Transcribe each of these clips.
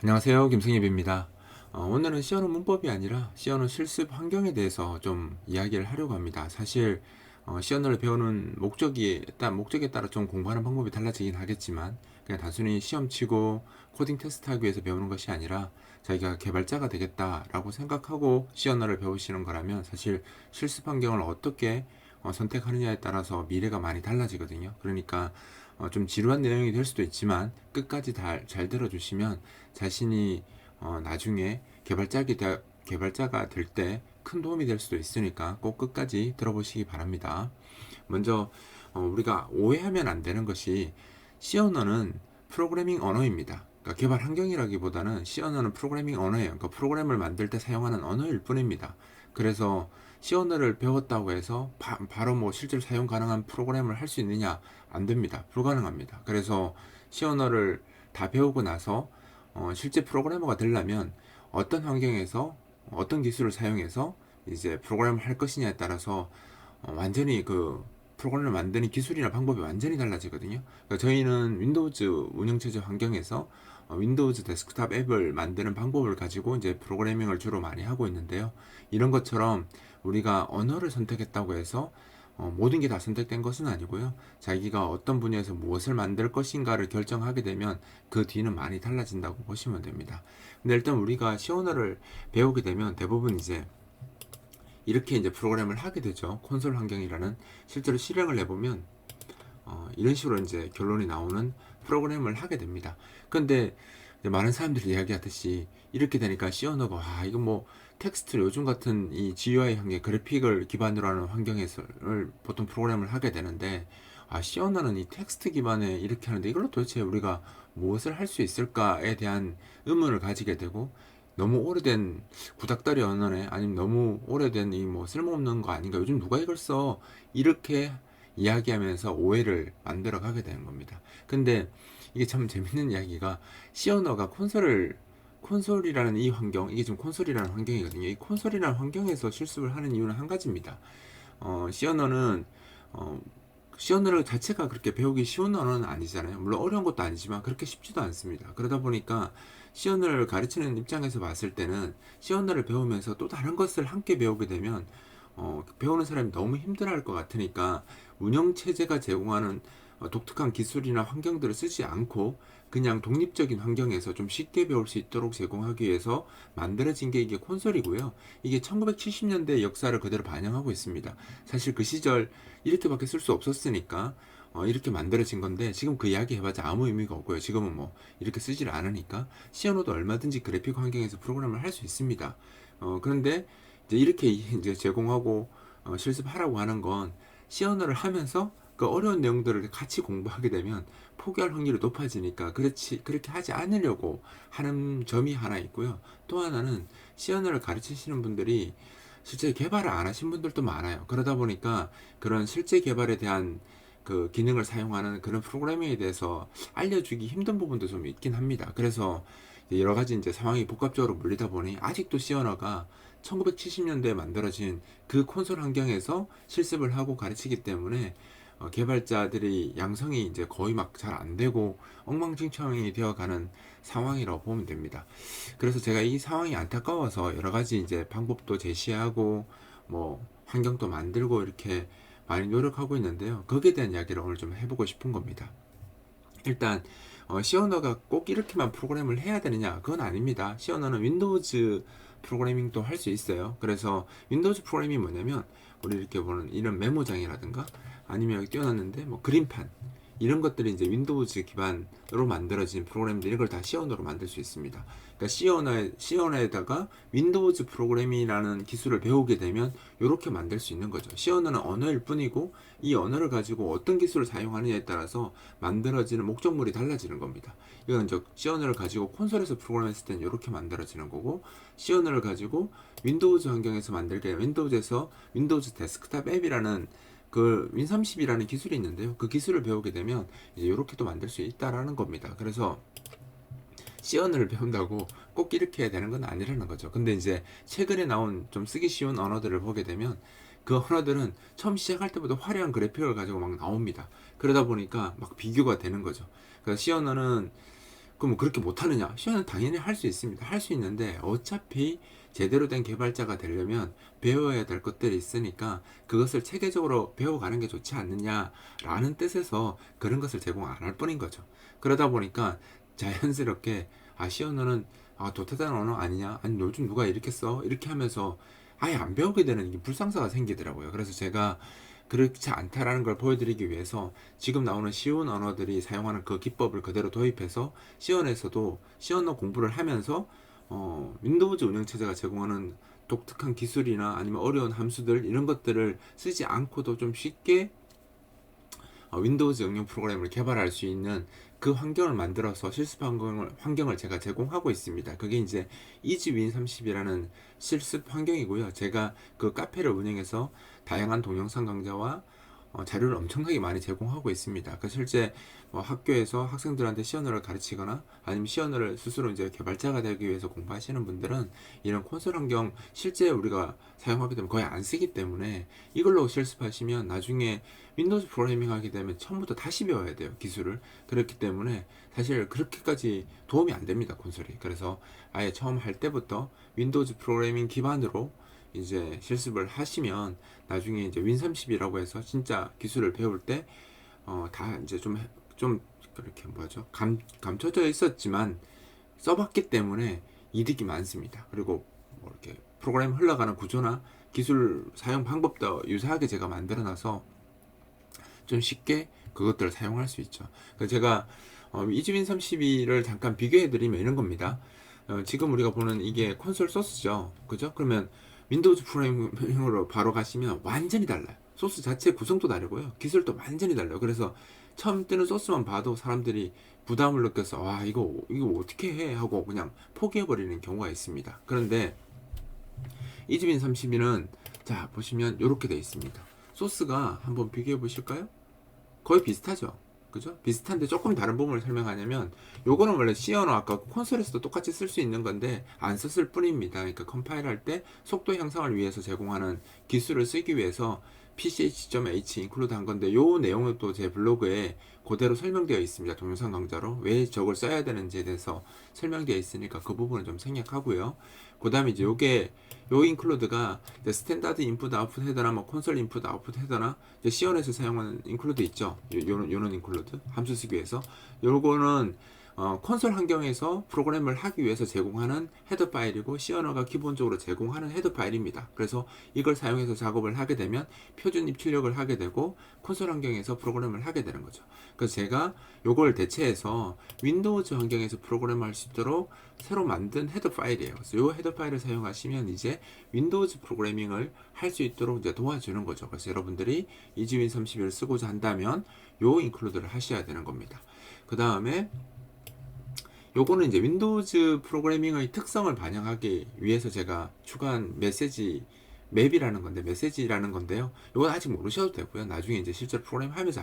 안녕하세요. 김승엽입니다. 오늘은 C 언어 문법이 아니라 C 언어 실습 환경에 대해서 좀 이야기를 하려고 합니다. 사실 C 언어를 배우는 목적에 따라 좀 공부하는 방법이 달라지긴 하겠지만 그냥 단순히 시험 치고 코딩 테스트하기 위해서 배우는 것이 아니라 자기가 개발자가 되겠다라고 생각하고 C 언어를 배우시는 거라면 사실 실습 환경을 어떻게 선택하느냐에 따라서 미래가 많이 달라지거든요. 그러니까 좀 지루한 내용이 될 수도 있지만 끝까지 잘 들어주시면 자신이 나중에 개발자가 될 때 큰 도움이 될 수도 있으니까 꼭 끝까지 들어보시기 바랍니다. 먼저 우리가 오해하면 안 되는 것이 C 언어는 프로그래밍 언어입니다. 그러니까 개발 환경이라기보다는 C 언어는 프로그래밍 언어예요. 그러니까 프로그램을 만들 때 사용하는 언어일 뿐입니다. 그래서 C 언어를 배웠다고 해서 바로 뭐 실제로 사용 가능한 프로그램을 할 수 있느냐? 안 됩니다. 불가능합니다. 그래서 C 언어를 다 배우고 나서 실제 프로그래머가 되려면 어떤 환경에서 어떤 기술을 사용해서 이제 프로그램을 할 것이냐에 따라서 완전히 그 프로그램을 만드는 기술이나 방법이 완전히 달라지거든요. 그러니까 저희는 윈도우즈 운영체제 환경에서 윈도우즈 데스크탑 앱을 만드는 방법을 가지고 이제 프로그래밍을 주로 많이 하고 있는데요. 이런 것처럼 우리가 언어를 선택했다고 해서 모든 게 다 선택된 것은 아니고요. 자기가 어떤 분야에서 무엇을 만들 것인가를 결정하게 되면 그 뒤는 많이 달라진다고 보시면 됩니다. 근데 일단 우리가 C 언어를 배우게 되면 대부분 이제 이렇게 이제 프로그램을 하게 되죠. 콘솔 환경이라는 실제로 실행을 해보면 이런 식으로 이제 결론이 나오는 프로그램을 하게 됩니다. 근데 많은 사람들이 이야기하듯이 이렇게 되니까 C 언어가 와 이거 뭐 텍스트 요즘 같은 이 GUI 환경 그래픽을 기반으로 하는 환경에서 보통 프로그램을 하게 되는데 C 언어는 이 텍스트 기반에 이렇게 하는데 이걸로 도대체 우리가 무엇을 할 수 있을까에 대한 의문을 가지게 되고 너무 오래된 구닥다리 언어네 아니면 너무 오래된 이 뭐 쓸모없는 거 아닌가 요즘 누가 이걸 써 이렇게 이야기하면서 오해를 만들어 가게 되는 겁니다. 근데 이게 참 재밌는 이야기가 C 언어가 콘솔이라는 이 환경 이게 지금 콘솔이라는 환경이거든요. 이 콘솔이라는 환경에서 실습을 하는 이유는 한 가지입니다. C 언어는 어, C 언어를 자체가 그렇게 배우기 쉬운 언어는 아니잖아요. 물론 어려운 것도 아니지만 그렇게 쉽지도 않습니다. 그러다 보니까 C 언어를 가르치는 입장에서 봤을 때는 C 언어를 배우면서 또 다른 것을 함께 배우게 되면 배우는 사람이 너무 힘들어할 것 같으니까 운영체제가 제공하는 독특한 기술이나 환경들을 쓰지 않고 그냥 독립적인 환경에서 좀 쉽게 배울 수 있도록 제공하기 위해서 만들어진 게 이게 콘솔이고요. 이게 1970년대 역사를 그대로 반영하고 있습니다. 사실 그 시절 이렇게밖에 쓸 수 없었으니까 이렇게 만들어진 건데 지금 그 이야기 해봤자 아무 의미가 없고요. 지금은 뭐 이렇게 쓰질 않으니까 C 언어도 얼마든지 그래픽 환경에서 프로그램을 할 수 있습니다. 그런데 이제 이렇게 이제 제공하고 실습하라고 하는 건 C 언어를 하면서 그 어려운 내용들을 같이 공부하게 되면 포기할 확률이 높아지니까 그렇게 하지 않으려고 하는 점이 하나 있고요. 또 하나는 C 언어를 가르치시는 분들이 실제 개발을 안 하신 분들도 많아요. 그러다 보니까 그런 실제 개발에 대한 그 기능을 사용하는 그런 프로그래밍에 대해서 알려주기 힘든 부분도 좀 있긴 합니다. 그래서 여러 가지 이제 상황이 복합적으로 물리다 보니 아직도 C 언어가 1970년대에 만들어진 그 콘솔 환경에서 실습을 하고 가르치기 때문에 개발자들이 양성이 이제 거의 막 잘 안 되고 엉망진창이 되어가는 상황이라고 보면 됩니다. 그래서 제가 이 상황이 안타까워서 여러 가지 이제 방법도 제시하고 뭐 환경도 만들고 이렇게 많이 노력하고 있는데요. 거기에 대한 이야기를 오늘 좀 해보고 싶은 겁니다. 일단 C 언어가 꼭 이렇게만 프로그램을 해야 되느냐? 그건 아닙니다. C 언어는 윈도우즈 프로그래밍도 할 수 있어요. 그래서 윈도우즈 프로그래밍이 뭐냐면 우리 이렇게 보는 이런 메모장이라든가 아니면 여기 띄워놨는데 뭐 그림판 이런 것들이 이제 윈도우즈 기반으로 만들어진 프로그램들 이걸 다 C 언어로 만들 수 있습니다. 그러니까 C 언어에다가 윈도우즈 프로그램이라는 기술을 배우게 되면 이렇게 만들 수 있는 거죠. C 언어는 언어일 뿐이고 이 언어를 가지고 어떤 기술을 사용하느냐에 따라서 만들어지는 목적물이 달라지는 겁니다. 이건 이제 C 언어를 가지고 콘솔에서 프로그램했을 때는 이렇게 만들어지는 거고 C 언어를 가지고 윈도우즈 환경에서 만들게 윈도우즈에서 윈도우즈 데스크탑 앱이라는 그 윈30이라는 기술이 있는데요. 그 기술을 배우게 되면 이제 이렇게도 만들 수 있다라는 겁니다. 그래서 C 언어를 배운다고 꼭 이렇게 해야 되는 건 아니라는 거죠. 근데 이제 최근에 나온 좀 쓰기 쉬운 언어들을 보게 되면 그 언어들은 처음 시작할 때보다 화려한 그래픽을 가지고 막 나옵니다. 그러다 보니까 막 비교가 되는 거죠. 그래서 C 언어는 그럼 그렇게 못하느냐? 시연은 당연히 할 수 있습니다. 할 수 있는데 어차피 제대로 된 개발자가 되려면 배워야 될 것들이 있으니까 그것을 체계적으로 배워가는 게 좋지 않느냐라는 뜻에서 그런 것을 제공 안 할 뿐인 거죠. 그러다 보니까 자연스럽게 시연어는 도태된 언어 아니냐? 아니 요즘 누가 이렇게 써? 이렇게 하면서 아예 안 배우게 되는 게 불상사가 생기더라고요. 그래서 제가 그렇지 않다라는 걸 보여드리기 위해서 지금 나오는 쉬운 언어들이 사용하는 그 기법을 그대로 도입해서 시연에서도 시연어 공부를 하면서 윈도우즈 운영체제가 제공하는 독특한 기술이나 아니면 어려운 함수들 이런 것들을 쓰지 않고도 좀 쉽게 윈도우즈 응용 프로그램을 개발할 수 있는 그 환경을 만들어서 실습 환경을 제가 제공하고 있습니다. 그게 이제 이지윈30이라는 실습 환경이고요. 제가 그 카페를 운영해서 다양한 동영상 강좌와 자료를 엄청나게 많이 제공하고 있습니다. 그 실제 학교에서 학생들한테 시언어를 가르치거나 아니면 시언어를 스스로 이제 개발자가 되기 위해서 공부하시는 분들은 이런 콘솔 환경 실제 우리가 사용하게 되면 거의 안 쓰기 때문에 이걸로 실습하시면 나중에 윈도우즈 프로그래밍 하게 되면 처음부터 다시 배워야 돼요, 기술을. 그렇기 때문에 사실 그렇게까지 도움이 안 됩니다, 콘솔이. 그래서 아예 처음 할 때부터 윈도우즈 프로그래밍 기반으로 이제 실습을 하시면 나중에 이제 윈30이라고 해서 진짜 기술을 배울 때 다 이제 좀 그렇게 뭐죠, 감춰져 있었지만 써봤기 때문에 이득이 많습니다. 그리고 뭐 이렇게 프로그램 흘러가는 구조나 기술 사용 방법도 유사하게 제가 만들어놔서 좀 쉽게 그것들을 사용할 수 있죠. 그래서 제가 이즈윈 32를 잠깐 비교해드리면 이런 겁니다. 지금 우리가 보는 이게 콘솔 소스죠, 그죠? 그러면 윈도우즈 프로그래밍으로 바로 가시면 완전히 달라요. 소스 자체 구성도 다르고요, 기술도 완전히 달라요. 그래서 처음 뜨는 소스만 봐도 사람들이 부담을 느껴서 와 이거 어떻게 해 하고 그냥 포기해버리는 경우가 있습니다. 그런데 이즈윈 32는 자 보시면 이렇게 되어 있습니다. 소스가 한번 비교해 보실까요? 거의 비슷하죠, 그죠? 비슷한데 조금 다른 부분을 설명하냐면 요거는 원래 C 언어 아까 콘솔에서도 똑같이 쓸 수 있는 건데 안 썼을 뿐입니다. 그러니까 컴파일 할 때 속도 향상을 위해서 제공하는 기술을 쓰기 위해서 pch.h 인클루드 한 건데 요 내용은 또 제 블로그에 그대로 설명되어 있습니다. 동영상 강좌로 왜 저걸 써야 되는지에 대해서 설명되어 있으니까 그 부분은 좀 생략하고요. 그 다음에 이제 요게 요 인클루드가 스탠다드 인풋 아웃풋 헤더나 뭐 콘솔 인풋 아웃풋 헤더나 C원에서 사용하는 인클루드 있죠. 요런 인클루드 함수 쓰기 위해서 요거는 콘솔 환경에서 프로그램을 하기 위해서 제공하는 헤더 파일이고 C 언어가 기본적으로 제공하는 헤더 파일입니다. 그래서 이걸 사용해서 작업을 하게 되면 표준 입출력을 하게 되고 콘솔 환경에서 프로그램을 하게 되는 거죠. 그래서 제가 요걸 대체해서 윈도우즈 환경에서 프로그램을 할 수 있도록 새로 만든 헤더 파일이에요. 그래서 요 헤더 파일을 사용하시면 이제 윈도우즈 프로그래밍을 할 수 있도록 이제 도와주는 거죠. 그래서 여러분들이 이즈윈 31을 쓰고자 한다면 요 인클루드를 하셔야 되는 겁니다. 그 다음에 요거는 이제 윈도우즈 프로그래밍의 특성을 반영하기 위해서 제가 추가한 맵이라는 건데, 메시지라는 건데요. 이건 아직 모르셔도 되고요. 나중에 이제 실제로 프로그램 하면서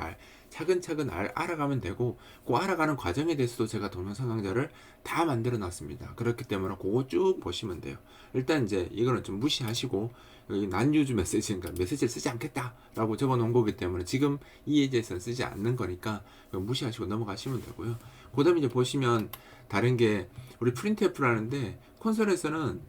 차근차근 알아가면 되고, 그 알아가는 과정에 대해서도 제가 동영상 강좌를 다 만들어 놨습니다. 그렇기 때문에 그거 쭉 보시면 돼요. 일단 이제 이거는 좀 무시하시고, 여기 난유즈 메시지, 그러니까 메시지를 쓰지 않겠다라고 적어 놓은 거기 때문에 지금 이 예제에서는 쓰지 않는 거니까 무시하시고 넘어가시면 되고요. 그 다음에 이제 보시면 다른 게 우리 프린트F를 하는데 콘솔에서는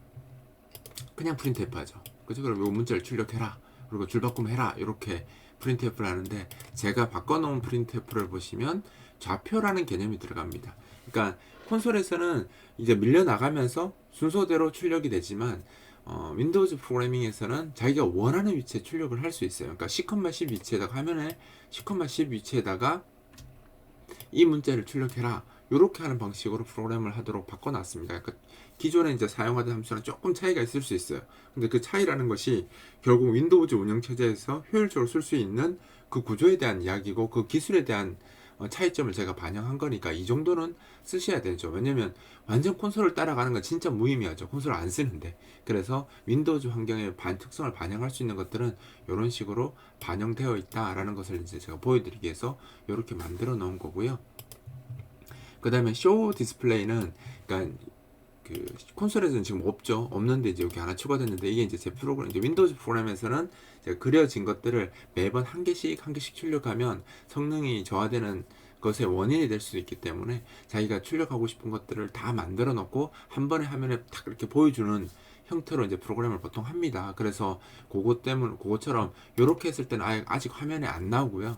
그냥 프린트F 하죠. 그죠? 그럼 요 문자를 출력해라. 그리고 줄바꿈해라. 이렇게 프린트F를 하는데 제가 바꿔놓은 프린트F를 보시면 좌표라는 개념이 들어갑니다. 그러니까 콘솔에서는 이제 밀려나가면서 순서대로 출력이 되지만 윈도우즈 프로그래밍에서는 자기가 원하는 위치에 출력을 할 수 있어요. 그러니까 10,10 위치에다가 화면에 10,10 위치에다가 이 문자를 출력해라. 이렇게 하는 방식으로 프로그램을 하도록 바꿔놨습니다. 그러니까 기존에 이제 사용하던 함수랑 조금 차이가 있을 수 있어요. 근데 그 차이라는 것이 결국 윈도우즈 운영체제에서 효율적으로 쓸 수 있는 그 구조에 대한 이야기고 그 기술에 대한 차이점을 제가 반영한 거니까 이 정도는 쓰셔야 되죠. 왜냐면 완전 콘솔을 따라가는 건 진짜 무의미하죠. 콘솔을 안 쓰는데. 그래서 윈도우즈 환경의 특성을 반영할 수 있는 것들은 이런 식으로 반영되어 있다라는 것을 이제 제가 보여드리기 위해서 이렇게 만들어 놓은 거고요. 그 다음에 쇼 디스플레이는 그러니까 그 콘솔에서는 지금 없는데 이제 여기 하나 추가됐는데 이게 이제 제 프로그램 이제 윈도우즈 프로그램에서는 제가 그려진 것들을 매번 한 개씩 출력하면 성능이 저하되는 것의 원인이 될 수도 있기 때문에 자기가 출력하고 싶은 것들을 다 만들어 놓고 한 번에 화면에 탁 이렇게 보여주는 형태로 이제 프로그램을 보통 합니다. 그래서 그거처럼 이렇게 했을 때는 아직 화면에 안 나오고요.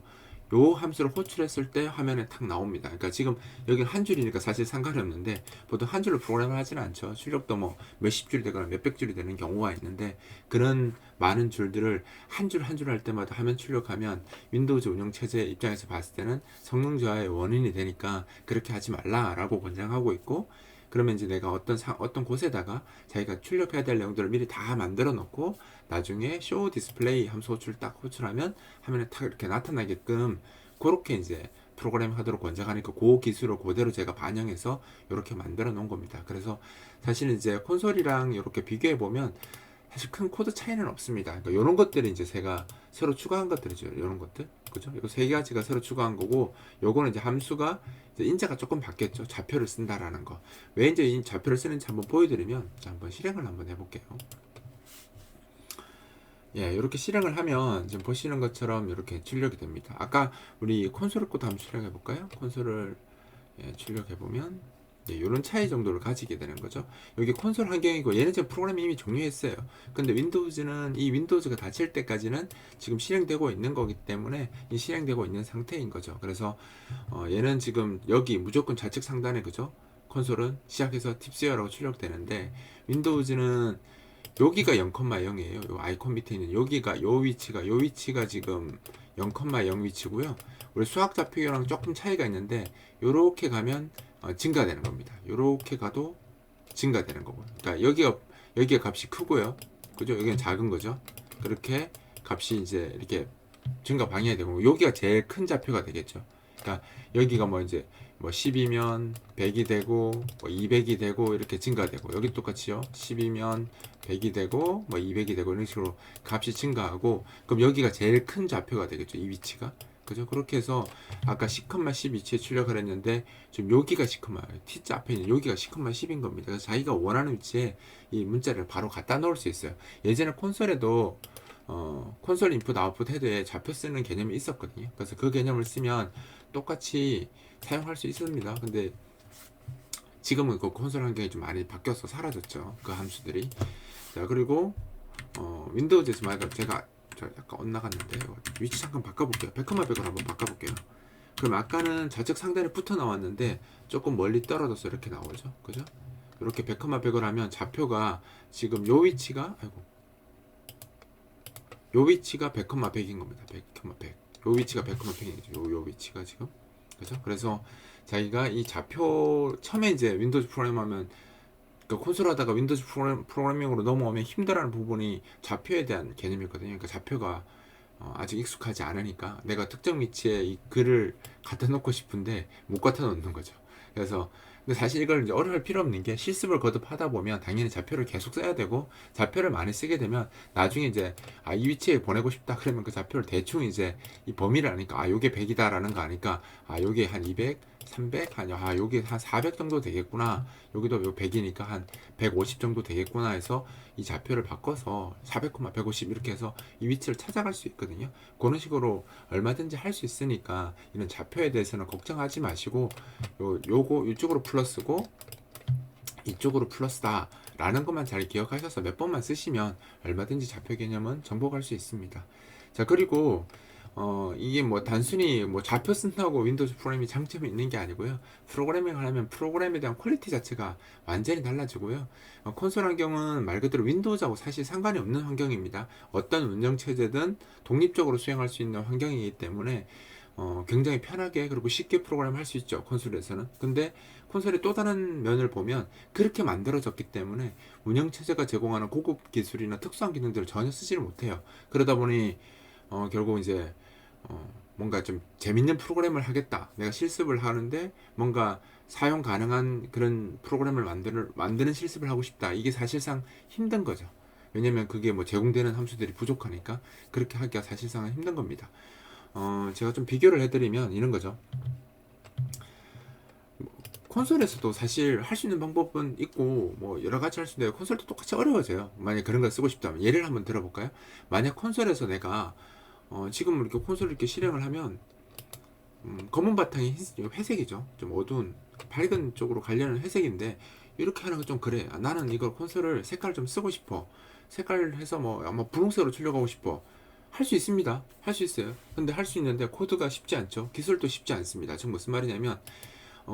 요 함수를 호출했을 때 화면에 탁 나옵니다. 그러니까 지금 여기는 한 줄이니까 사실 상관이 없는데 보통 한 줄로 프로그램을 하지는 않죠. 출력도 뭐 몇십 줄이 되거나 몇백 줄이 되는 경우가 있는데 그런 많은 줄들을 한 줄 한 줄 할 때마다 화면 출력하면 윈도우즈 운영체제 입장에서 봤을 때는 성능 저하의 원인이 되니까 그렇게 하지 말라라고 권장하고 있고, 그러면 이제 내가 어떤 곳에다가 자기가 출력해야 될 내용들을 미리 다 만들어 놓고 나중에 show display 함수 호출 딱 호출하면 화면에 탁 이렇게 나타나게끔 그렇게 이제 프로그램 하도록 권장하니까 그 기술을 그대로 제가 반영해서 이렇게 만들어 놓은 겁니다. 그래서 사실 이제 콘솔이랑 이렇게 비교해 보면 사실 큰 코드 차이는 없습니다. 그러니까 이런 것들이 이제 제가 새로 추가한 것들이죠. 이런 것들. 그죠? 이 세 가지가 새로 추가한 거고, 요거는 이제 함수가 이제 인자가 조금 바뀌었죠. 좌표를 쓴다라는 거. 왜 이제 이 좌표를 쓰는지 한번 보여드리면, 자, 한번 실행을 한번 해볼게요. 예, 이렇게 실행을 하면 지금 보시는 것처럼 이렇게 출력이 됩니다. 아까 우리 콘솔 코드 한번 출력해 볼까요? 콘솔을 출력해 보면 이런 차이 정도를 가지게 되는 거죠. 여기 콘솔 환경이고 얘는 지금 프로그램이 이미 종료했어요. 근데 윈도우즈는 이 윈도우즈가 닫힐 때까지는 지금 실행되고 있는 거기 때문에 이 실행되고 있는 상태인 거죠. 그래서 얘는 지금 여기 무조건 좌측 상단에, 그죠? 콘솔은 시작해서 팁스웨어라고 출력되는데 윈도우즈는 여기가 0,0이에요. 요 아이콘 밑에 있는 여기가 요 위치가 지금 0,0 위치고요. 우리 수학 좌표랑 조금 차이가 있는데 요렇게 가면 증가되는 겁니다. 요렇게 가도 증가되는 거고요. 그러니까 여기가 값이 크고요. 그죠? 여기는 작은 거죠. 그렇게 값이 이제 이렇게 증가 방해가 되고 여기가 제일 큰 좌표가 되겠죠. 그러니까 여기가 뭐 이제 뭐 10이면 100이 되고 뭐 200이 되고 이렇게 증가되고, 여기 똑같이요. 10이면 100이 되고 뭐 200이 되고 이런 식으로 값이 증가하고, 그럼 여기가 제일 큰 좌표가 되겠죠. 이 위치가. 그죠? 그렇게 해서 아까 10,10 위치에 출력을 했는데 지금 여기가 10, T자 앞에 있는 여기가 10,10인 겁니다. 그래서 자기가 원하는 위치에 이 문자를 바로 갖다 놓을 수 있어요. 예전에 콘솔에도 콘솔 인풋 아웃풋 헤드에 좌표 쓰는 개념이 있었거든요. 그래서 그 개념을 쓰면 똑같이 사용할 수 있습니다. 근데 지금은 그 콘솔 환경이 좀 많이 바뀌어서 사라졌죠. 그 함수들이. 자, 그리고 윈도우즈에서 말고 제가 약간 엇나갔는데 위치 잠깐 바꿔볼게요. 100,100으로 한번 바꿔볼게요. 그럼 아까는 좌측 상단에 붙어 나왔는데 조금 멀리 떨어져서 이렇게 나오죠. 그죠? 이렇게 100,100으로 하면 좌표가 지금 요 위치가 요 위치가 100,100인 겁니다. 100,100. 요 위치가 100,100이죠. 요 위치가 지금. 그죠? 그래서 자기가 이 좌표 처음에 이제 윈도우즈 프로그램 하면 그러니까 콘솔 하다가 윈도우즈 프로그래밍으로 넘어오면 힘들어하는 부분이 좌표에 대한 개념이거든요. 그러니까 좌표가 아직 익숙하지 않으니까 내가 특정 위치에 이 글을 갖다 놓고 싶은데 못 갖다 놓는 거죠. 그래서 근데 사실 이걸 이제 어려울 필요 없는 게 실습을 거듭하다 보면 당연히 좌표를 계속 써야 되고, 좌표를 많이 쓰게 되면 나중에 이제 이 위치에 보내고 싶다 그러면 그 좌표를 대충 이제 이 범위를 아니까 요게 100이다라는 거 아니까 요게 한 200, 300 아니야, 요게 한 400 정도 되겠구나, 여기도 요 100이니까 한 150 정도 되겠구나 해서 이 좌표를 바꿔서 400, 150 이렇게 해서 이 위치를 찾아갈 수 있거든요. 그런 식으로 얼마든지 할 수 있으니까 이런 좌표에 대해서는 걱정하지 마시고 요거 이쪽으로 플러스고 이쪽으로 플러스다 라는 것만 잘 기억하셔서 몇 번만 쓰시면 얼마든지 좌표 개념은 정복할 수 있습니다. 자, 그리고 이게 뭐 단순히 뭐 좌표 쓴다고 윈도우즈 프로그램이 장점이 있는 게 아니고요. 프로그래밍을 하면 프로그램에 대한 퀄리티 자체가 완전히 달라지고요. 콘솔 환경은 말 그대로 윈도우즈하고 사실 상관이 없는 환경입니다. 어떤 운영체제든 독립적으로 수행할 수 있는 환경이기 때문에 굉장히 편하게 그리고 쉽게 프로그램 할 수 있죠. 콘솔에서는. 근데 콘솔의 또 다른 면을 보면 그렇게 만들어졌기 때문에 운영체제가 제공하는 고급 기술이나 특수한 기능들을 전혀 쓰지를 못해요. 그러다 보니 결국 이제 뭔가 좀 재밌는 프로그램을 하겠다, 내가 실습을 하는데 뭔가 사용 가능한 그런 프로그램을 만드는 실습을 하고 싶다, 이게 사실상 힘든 거죠. 왜냐면 그게 뭐 제공되는 함수들이 부족하니까 그렇게 하기가 사실상은 힘든 겁니다. 제가 좀 비교를 해드리면 이런 거죠. 콘솔에서도 사실 할 수 있는 방법은 있고 뭐 여러 가지 할 수 있는데 콘솔도 똑같이 어려워져요. 만약 그런 걸 쓰고 싶다면 예를 한번 들어볼까요? 만약 콘솔에서 내가 지금 이렇게 콘솔을 이렇게 실행을 하면 검은 바탕이 회색이죠. 좀 어두운 밝은 쪽으로 가려는 회색인데 이렇게 하는 건 좀 그래. 아, 나는 이걸 콘솔을 색깔을 좀 쓰고 싶어. 색깔을 해서 뭐 아마 분홍색으로 출력하고 싶어. 할 수 있습니다. 할 수 있어요. 근데 할 수 있는데 코드가 쉽지 않죠. 기술도 쉽지 않습니다. 지금 무슨 말이냐면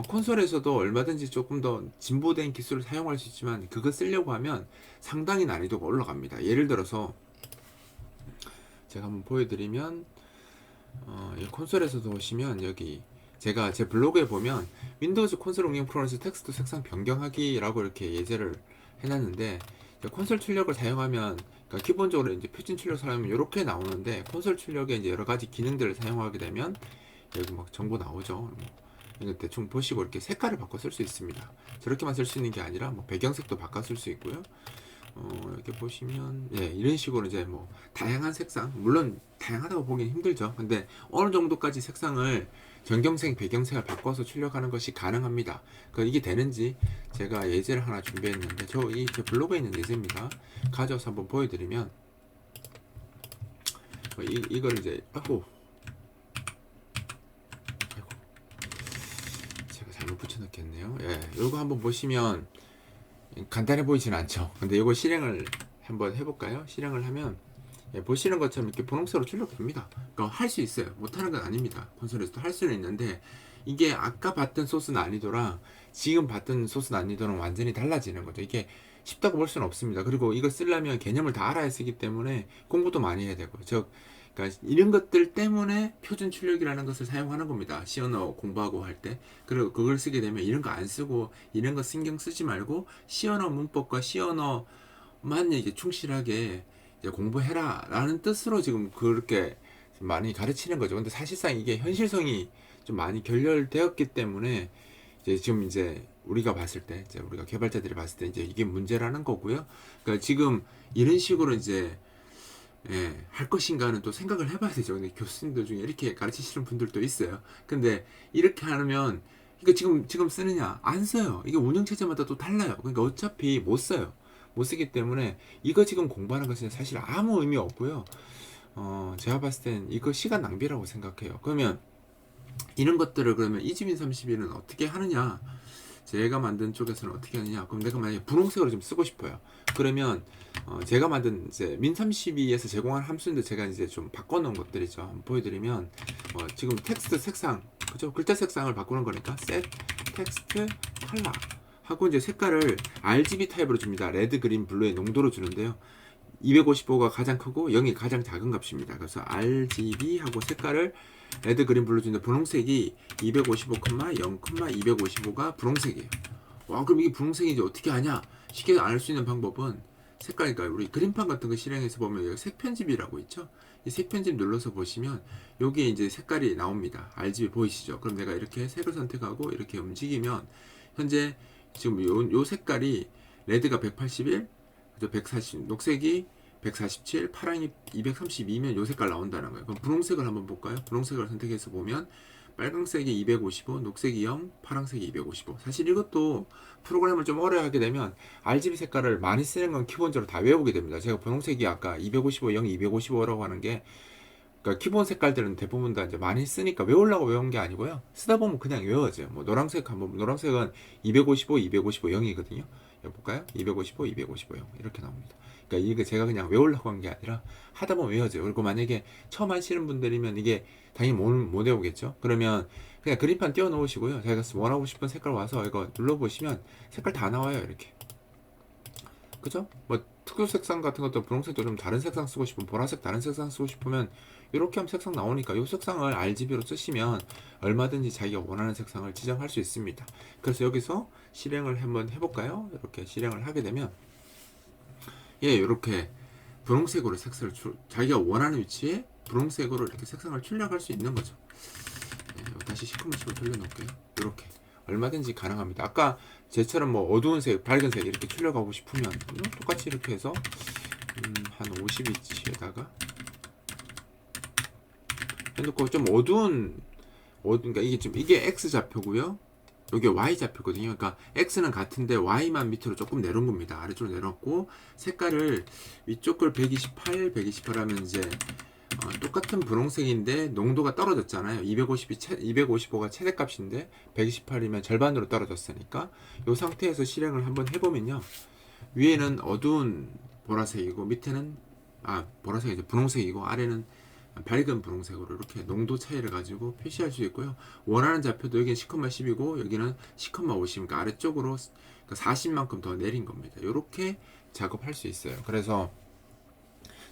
콘솔에서도 얼마든지 조금 더 진보된 기술을 사용할 수 있지만 그거 쓰려고 하면 상당히 난이도가 올라갑니다. 예를 들어서 제가 한번 보여드리면 이 콘솔에서도 보시면 여기 제가 제 블로그에 보면 윈도우즈 콘솔 응용 프로그램에서 텍스트 색상 변경하기라고 이렇게 예제를 해놨는데 콘솔 출력을 사용하면 그러니까 기본적으로 이제 표준 출력 사용하면 이렇게 나오는데 콘솔 출력에 이제 여러 가지 기능들을 사용하게 되면 여기 막 정보 나오죠. 뭐 이거 대충 보시고 이렇게 색깔을 바꿔 쓸 수 있습니다. 저렇게만 쓸 수 있는 게 아니라 뭐 배경색도 바꿔 쓸 수 있고요. 이렇게 보시면 예, 이런 식으로 이제 뭐 다양한 색상 물론 다양하다고 보기는 힘들죠. 근데 어느 정도까지 색상을 전경색, 배경색을 바꿔서 출력하는 것이 가능합니다. 이게 되는지 제가 예제를 하나 준비했는데 제 블로그에 있는 예제입니다. 가져와서 한번 보여드리면 이걸 이제 아이고 제가 잘못 붙여넣겠네요. 예, 이거 한번 보시면 간단해 보이진 않죠. 근데 이거 실행을 한번 해볼까요? 실행을 하면 예, 보시는 것처럼 이렇게 분홍색으로 출력됩니다. 그러니까 할 수 있어요. 못하는 건 아닙니다. 콘솔에서도 할 수는 있는데 이게 아까 봤던 소스 난이도랑 지금 봤던 소스 난이도는 완전히 달라지는 거죠. 이게 쉽다고 볼 수는 없습니다. 그리고 이거 쓰려면 개념을 다 알아야 쓰기 때문에 공부도 많이 해야 되고 그러니까 이런 것들 때문에 표준 출력이라는 것을 사용하는 겁니다. C 언어 공부하고 할 때. 그리고 그걸 쓰게 되면 이런 거 안 쓰고 이런 거 신경 쓰지 말고 C 언어 문법과 C 언어만 이제 충실하게 이제 공부해라 라는 뜻으로 지금 그렇게 많이 가르치는 거죠. 근데 사실상 이게 현실성이 좀 많이 결렬되었기 때문에 이제 우리가 봤을 때 이제 우리가 개발자들이 봤을 때 이제 이게 문제라는 거고요. 그러니까 지금 이런 식으로 이제 예, 할 것인가는 또 생각을 해봐야 되죠. 근데 교수님들 중에 이렇게 가르치시는 분들도 있어요. 근데 이렇게 하면, 그러니까 지금 쓰느냐? 안 써요. 이게 운영체제마다 또 달라요. 그러니까 어차피 못 써요. 못 쓰기 때문에 이거 지금 공부하는 것은 사실 아무 의미 없고요. 제가 봤을 땐 이거 시간 낭비라고 생각해요. 그러면 이런 것들을 그러면 이지민 31은 어떻게 하느냐? 제가 만든 쪽에서는 어떻게 하느냐? 그럼 내가 만약에 분홍색으로 좀 쓰고 싶어요. 그러면 제가 만든 이제 min32에서 제공한 함수인데 제가 이제 좀 바꿔놓은 것들이죠. 한번 보여드리면 지금 텍스트 색상, 그죠? 글자 색상을 바꾸는 거니까 set 텍스트 컬러 하고 이제 색깔을 RGB 타입으로 줍니다. 레드, 그린, 블루의 농도로 주는데요. 255가 가장 크고 0이 가장 작은 값입니다. 그래서 RGB 하고 색깔을 레드, 그린, 블루 주는데 분홍색이 255, 0, 255가 분홍색이에요. 와, 그럼 이게 분홍색인지 어떻게 아냐? 쉽게 알 수 있는 방법은 색깔이니까 우리 그림판 같은 거 실행해서 보면 여기 색 편집이라고 있죠? 이 색 편집 눌러서 보시면 여기에 이제 색깔이 나옵니다. RGB 보이시죠? 그럼 내가 이렇게 색을 선택하고 이렇게 움직이면 현재 지금 요 색깔이 레드가 181, 140, 녹색이 147, 파랑이 232면 요 색깔 나온다는 거예요. 그럼 분홍색을 한번 볼까요? 분홍색을 선택해서 보면 빨강색이 255, 녹색이 0, 파랑색이 255. 사실 이것도 프로그램을 좀 오래 하게 되면 RGB 색깔을 많이 쓰는 건 기본적으로 다 외우게 됩니다. 제가 분홍색이 아까 255, 0, 255라고 하는 게 그러니까 기본 색깔들은 대부분 다 이제 많이 쓰니까 외우려고 외운 게 아니고요. 쓰다 보면 그냥 외워져요. 뭐 노란색 한번 노란색은 255, 255, 0이거든요. 볼까요? 255, 255, 0 이렇게 나옵니다. 그러니까 이게 제가 그냥 외우려고 한 게 아니라 하다 보면 외워져요. 그리고 만약에 처음 하시는 분들이면 이게 당연히 못 외우겠죠. 그러면 그냥 그림판 띄워 놓으시고요. 자기가 원하고 싶은 색깔 와서 이거 눌러보시면 색깔 다 나와요. 이렇게. 그죠? 뭐 특유 색상 같은 것도 분홍색도 좀 다른 색상 쓰고 싶으면 보라색 다른 색상 쓰고 싶으면 이렇게 하면 색상 나오니까 이 색상을 RGB로 쓰시면 얼마든지 자기가 원하는 색상을 지정할 수 있습니다. 그래서 여기서 실행을 한번 해볼까요? 이렇게 실행을 하게 되면 예, 이렇게 분홍색으로 색상을 자기가 원하는 위치에 분홍색으로 이렇게 색상을 출력할 수 있는 거죠. 예, 다시 시커멓게 돌려놓을게요. 이렇게 얼마든지 가능합니다. 아까 쟤처럼 뭐 어두운 색, 밝은 색 이렇게 출력하고 싶으면 똑같이 이렇게 해서 한 50인치에다가 해놓고 좀 그러니까 이게 X 좌표고요. 여기 Y 좌표거든요. 그러니까 X는 같은데 Y만 밑으로 조금 내려온 겁니다. 아래쪽으로 내려놓고 색깔을 위쪽 걸 128 하면 이제 똑같은 분홍색인데 농도가 떨어졌잖아요. 255가 최대값인데 128이면 절반으로 떨어졌으니까 이 상태에서 실행을 한번 해보면요. 위에는 어두운 보라색이고 밑에는 보라색이죠. 분홍색이고 아래는 밝은 분홍색으로 이렇게 농도 차이를 가지고 표시할 수 있고요. 원하는 좌표도 여기는 10,10이고 여기는 10,50, 그러니까 아래쪽으로 40만큼 더 내린 겁니다. 이렇게 작업할 수 있어요. 그래서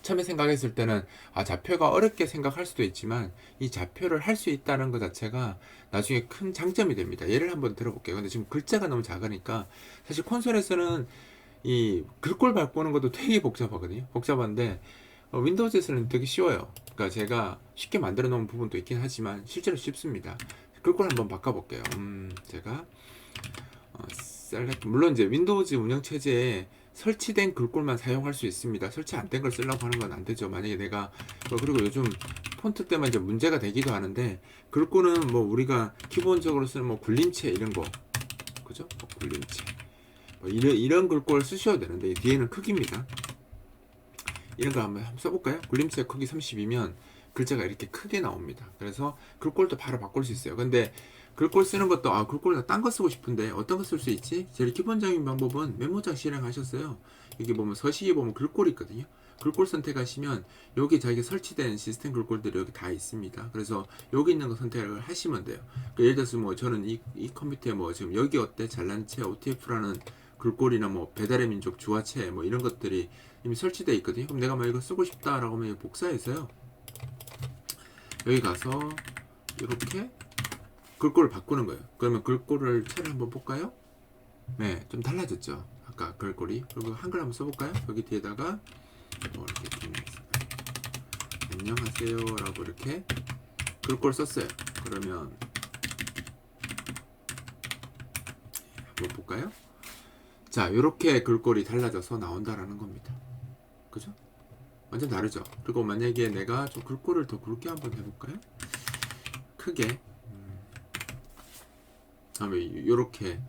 처음에 생각했을 때는 좌표가 어렵게 생각할 수도 있지만 이 좌표를 할 수 있다는 것 자체가 나중에 큰 장점이 됩니다. 예를 한번 들어볼게요. 근데 지금 글자가 너무 작으니까 사실 콘솔에서는 이 글꼴 바꾸는 것도 되게 복잡하거든요. 복잡한데 윈도우즈에서는 되게 쉬워요. 그러니까 제가 쉽게 만들어 놓은 부분도 있긴 하지만 실제로 쉽습니다. 글꼴 한번 바꿔볼게요. 제가 셀렉트, 물론 이제 윈도우즈 운영체제에 설치된 글꼴만 사용할 수 있습니다. 설치 안 된 걸 쓰려고 하는 건 안 되죠. 만약에 내가 그리고 요즘 폰트 때문에 이제 문제가 되기도 하는데 글꼴은 뭐 우리가 기본적으로 쓰는 뭐 굴림체 이런 거, 그죠? 굴림체 이런 글꼴 쓰셔도 되는데 뒤에는 크기입니다. 이런 거 한번 써볼까요? 굴림체 크기 30이면 글자가 이렇게 크게 나옵니다. 그래서 글꼴도 바로 바꿀 수 있어요. 근데 글꼴 쓰는 것도 글꼴 딴 거 쓰고 싶은데 어떤 거 쓸 수 있지? 제일 기본적인 방법은 메모장 실행하셨어요. 여기 보면 서식에 보면 글꼴이 있거든요. 글꼴 선택하시면 여기 자기가 설치된 시스템 글꼴들이 여기 다 있습니다. 그래서 여기 있는 거 선택을 하시면 돼요. 예를 들어서 뭐 저는 이 컴퓨터에 뭐 지금 여기 어때? 잘난체 OTF라는 글꼴이나 뭐 배달의 민족 주화체 뭐 이런 것들이 이미 설치되어 있거든요. 그럼 내가 막 이거 쓰고 싶다라고 하면 복사해서요. 여기 가서 이렇게 글꼴을 바꾸는 거예요. 그러면 글꼴을 채를 한번 볼까요? 네, 좀 달라졌죠. 아까 글꼴이. 그리고 한글 한번 써볼까요? 여기 뒤에다가 뭐 이렇게 안녕하세요라고 이렇게 글꼴 썼어요. 그러면 한번 볼까요? 자, 이렇게 글꼴이 달라져서 나온다라는 겁니다. 그죠? 완전 다르죠. 그리고 만약에 내가 좀 글꼴을 더 굵게 한번 해볼까요? 크게 다음에 이렇게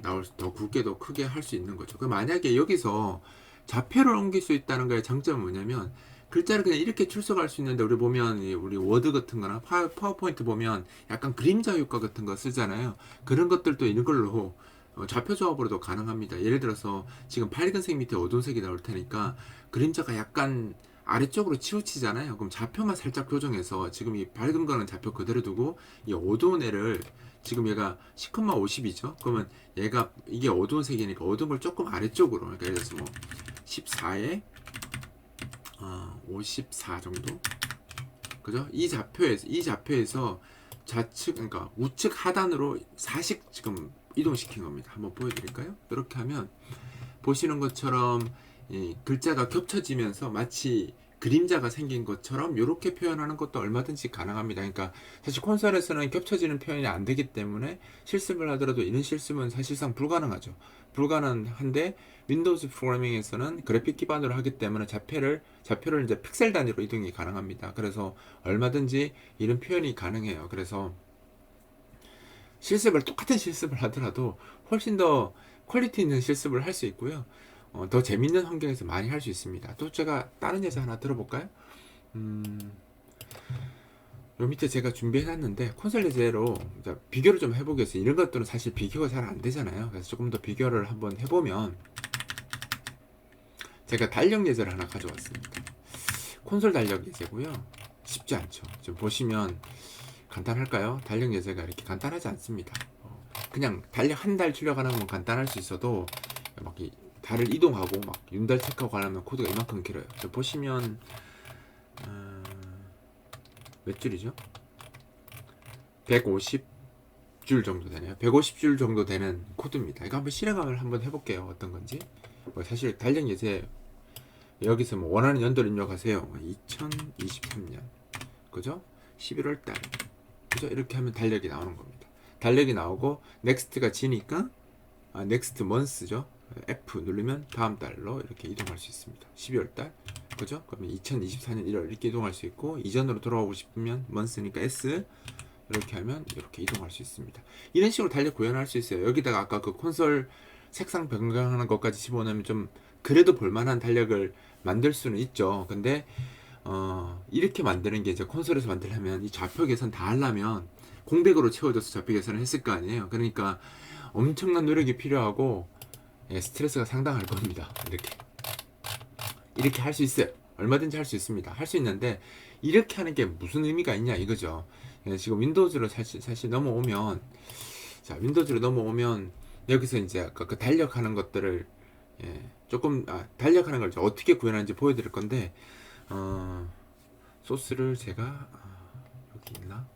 나올 더 굵게도 크게 할 수 있는 거죠. 그럼 만약에 여기서 좌표를 옮길 수 있다는 거의 장점은 뭐냐면 글자를 그냥 이렇게 출력할 수 있는데 우리 보면 우리 워드 같은 거나 파워포인트 보면 약간 그림자 효과 같은 거 쓰잖아요. 그런 것들도 이걸로 좌표 조합으로도 가능합니다. 예를 들어서 지금 밝은색 밑에 어두운 색이 나올 테니까 그림자가 약간 아래쪽으로 치우치잖아요. 그럼 좌표만 살짝 교정해서 지금 이 밝은 거는 좌표 그대로 두고 이 어두운 애를 지금 얘가 10,50이죠. 그러면 얘가 이게 어두운 색이니까 어두운 걸 조금 아래쪽으로, 그러니까 예를 들어서 뭐 14에 54 정도, 그죠? 이 좌표에서 좌측, 그러니까 우측 하단으로 4씩 지금 이동시킨 겁니다. 한번 보여드릴까요? 이렇게 하면 보시는 것처럼 이 글자가 겹쳐지면서 마치 그림자가 생긴 것처럼 이렇게 표현하는 것도 얼마든지 가능합니다. 그러니까 사실 콘솔에서는 겹쳐지는 표현이 안 되기 때문에 실습을 하더라도 이런 실습은 사실상 불가능하죠. 불가능한데 윈도우즈 프로그래밍에서는 그래픽 기반으로 하기 때문에 좌표를 이제 픽셀 단위로 이동이 가능합니다. 그래서 얼마든지 이런 표현이 가능해요. 그래서 똑같은 실습을 하더라도 훨씬 더 퀄리티 있는 실습을 할 수 있고요. 더 재밌는 환경에서 많이 할 수 있습니다. 또 제가 다른 예제 하나 들어볼까요? 요 밑에 제가 준비해놨는데 콘솔 예제로 비교를 좀 해보겠어요. 이런 것들은 사실 비교가 잘 안 되잖아요. 그래서 조금 더 비교를 한번 해보면 제가 달력 예제를 하나 가져왔습니다. 콘솔 달력 예제고요. 쉽지 않죠. 지금 보시면 간단할까요? 달력 예제가 이렇게 간단하지 않습니다. 그냥 달력 한 달 출력하는 건 간단할 수 있어도 막 달을 이동하고 막 윤달 체크하고 하려면 코드가 이만큼 길어요. 보시면 몇 줄이죠? 150줄 정도 되네요. 150줄 정도 되는 코드입니다. 이거 한번 실행을 한번 해볼게요. 어떤 건지. 사실 달력 예제 여기서 뭐 원하는 연도를 입력하세요. 2023년 그죠? 11월 달 그죠? 이렇게 하면 달력이 나오는 겁니다. 달력이 나오고 넥스트가 지니까 넥스트 먼스죠. F 누르면 다음 달로 이렇게 이동할 수 있습니다. 12월 달 그죠? 그러면 2024년 1월 이렇게 이동할 수 있고 이전으로 돌아오고 싶으면 먼스니까 S 이렇게 하면 이렇게 이동할 수 있습니다. 이런 식으로 달력 구현할 수 있어요. 여기다가 아까 그 콘솔 색상 변경하는 것까지 집어넣으면 좀 그래도 볼만한 달력을 만들 수는 있죠. 근데 이렇게 만드는 게 이제 콘솔에서 만들려면 이 좌표 계산 다 하려면 공백으로 채워져서 좌표 계산을 했을 거 아니에요. 그러니까 엄청난 노력이 필요하고 스트레스가 상당할 겁니다. 이렇게 할 수 있어요. 얼마든지 할 수 있습니다. 할 수 있는데 이렇게 하는 게 무슨 의미가 있냐 이거죠. 지금 윈도우즈로 사실 넘어오면, 자, 윈도우즈로 넘어오면 여기서 이제 아까 그 달력하는 것들을 조금 달력하는 걸 어떻게 구현하는지 보여드릴 건데, 소스를 제가 여기 있나?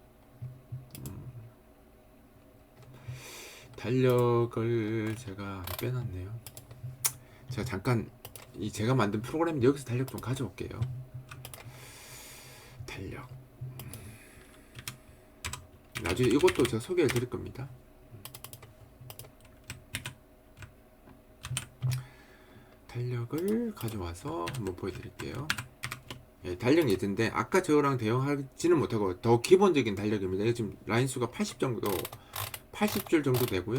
달력을 제가 빼놨네요. 제가 잠깐 제가 만든 프로그램 여기서 달력 좀 가져올게요. 달력. 나중에 이것도 제가 소개해 드릴 겁니다. 달력을 가져와서 한번 보여드릴게요. 달력 예제인데 아까 저랑 대응하지는 못하고 더 기본적인 달력입니다. 지금 라인 수가 80줄 정도 되고요.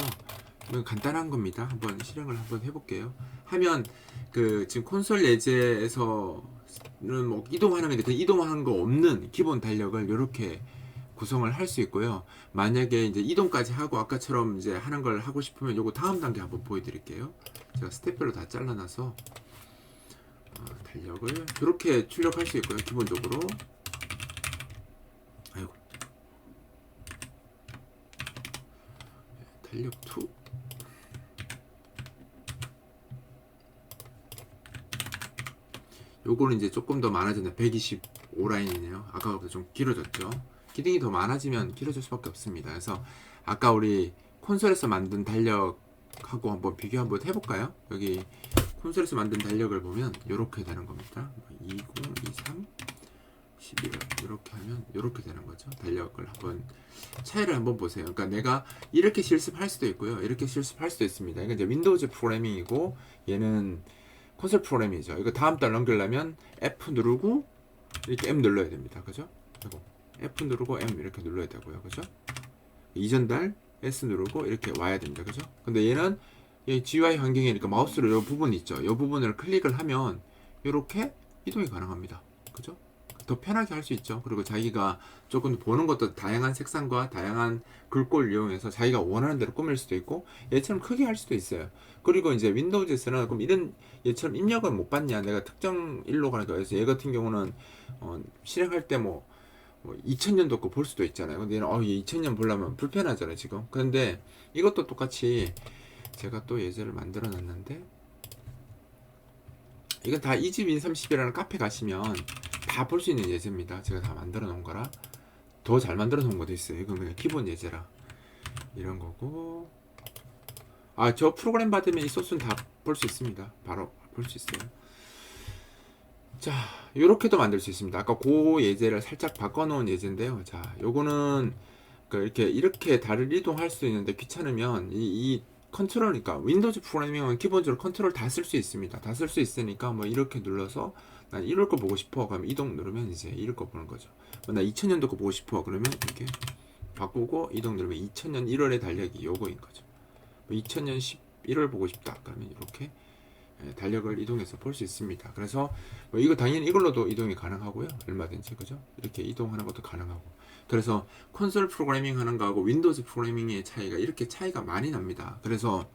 간단한 겁니다. 한번 실행을 한번 해볼게요. 하면 지금 콘솔 예제에서는 뭐 이동하는 건데 그 이동하는 거 없는 기본 달력을 이렇게 구성을 할 수 있고요. 만약에 이제 이동까지 하고 아까처럼 이제 하는 걸 하고 싶으면 요거 다음 단계 한번 보여드릴게요. 제가 스텝별로 다 잘라놔서 달력을 이렇게 출력할 수 있고요. 기본적으로. 아이고. 달력 2. 요거는 이제 조금 더 많아졌네. 125라인이네요. 아까보다 좀 길어졌죠. 기능이 더 많아지면 길어질 수밖에 없습니다. 그래서 아까 우리 콘솔에서 만든 달력하고 한번 비교 한번 해볼까요? 여기 콘솔에서 만든 달력을 보면 이렇게 되는 겁니다. 20, 23, 11 이렇게 하면 이렇게 되는 거죠. 달력을 한번 차이를 한번 보세요. 그러니까 내가 이렇게 실습할 수도 있고요. 이렇게 실습할 수도 있습니다. 이게 이제 윈도우즈 프로그래밍이고 얘는 콘솔 프로그램이죠. 이거 다음 달 넘기려면 F 누르고 이렇게 M 눌러야 됩니다. 그죠? 그리고 F 누르고 M 이렇게 눌러야 되고요. 그죠? 이전 달 S 누르고 이렇게 와야 됩니다. 그죠? 근데 얘는 GUI 환경이니까 마우스로 이 부분 있죠. 이 부분을 클릭을 하면 이렇게 이동이 가능합니다. 그죠? 더 편하게 할 수 있죠. 그리고 자기가 조금 보는 것도 다양한 색상과 다양한 글꼴을 이용해서 자기가 원하는 대로 꾸밀 수도 있고 얘처럼 크게 할 수도 있어요. 그리고 이제 윈도우즈에서는 그럼 이런 얘처럼 입력을 못 받냐, 내가 특정 일로 가니까. 그래서 얘 같은 경우는 실행할 때 뭐 2000년도 거 볼 수도 있잖아요. 근데 얘는 2000년 보려면 불편하잖아요 지금. 그런데 이것도 똑같이 제가 또 예제를 만들어 놨는데, 이건 다 이집인30이라는 카페 가시면 다 볼 수 있는 예제입니다. 제가 다 만들어 놓은 거라. 더 잘 만들어 놓은 것도 있어요. 이건 그냥 기본 예제라 이런 거고. 저 프로그램 받으면 이 소스는 다 볼 수 있습니다. 바로 볼 수 있어요. 자, 요렇게도 만들 수 있습니다. 아까 그 예제를 살짝 바꿔 놓은 예제인데요. 자, 요거는 이렇게 달을 이동할 수 있는데 귀찮으면 이 컨트롤이니까, 윈도우즈 프로그래밍은 기본적으로 컨트롤 다 쓸 수 있습니다. 다 쓸 수 있으니까 뭐 이렇게 눌러서 난 이럴 거 보고 싶어 그러면 이동 누르면 이제 이럴 거 보는 거죠. 나 2000년도 거 보고 싶어 그러면 이렇게 바꾸고 이동 누르면 2000년 1월의 달력이 요거인 거죠. 2000년 11월 보고 싶다 그러면 이렇게 달력을 이동해서 볼 수 있습니다. 그래서 뭐 이거 당연히 이걸로도 이동이 가능하고요. 얼마든지. 그죠? 이렇게 이동하는 것도 가능하고. 그래서 콘솔 프로그래밍 하는 거하고 윈도우즈 프로그래밍의 차이가 이렇게 차이가 많이 납니다. 그래서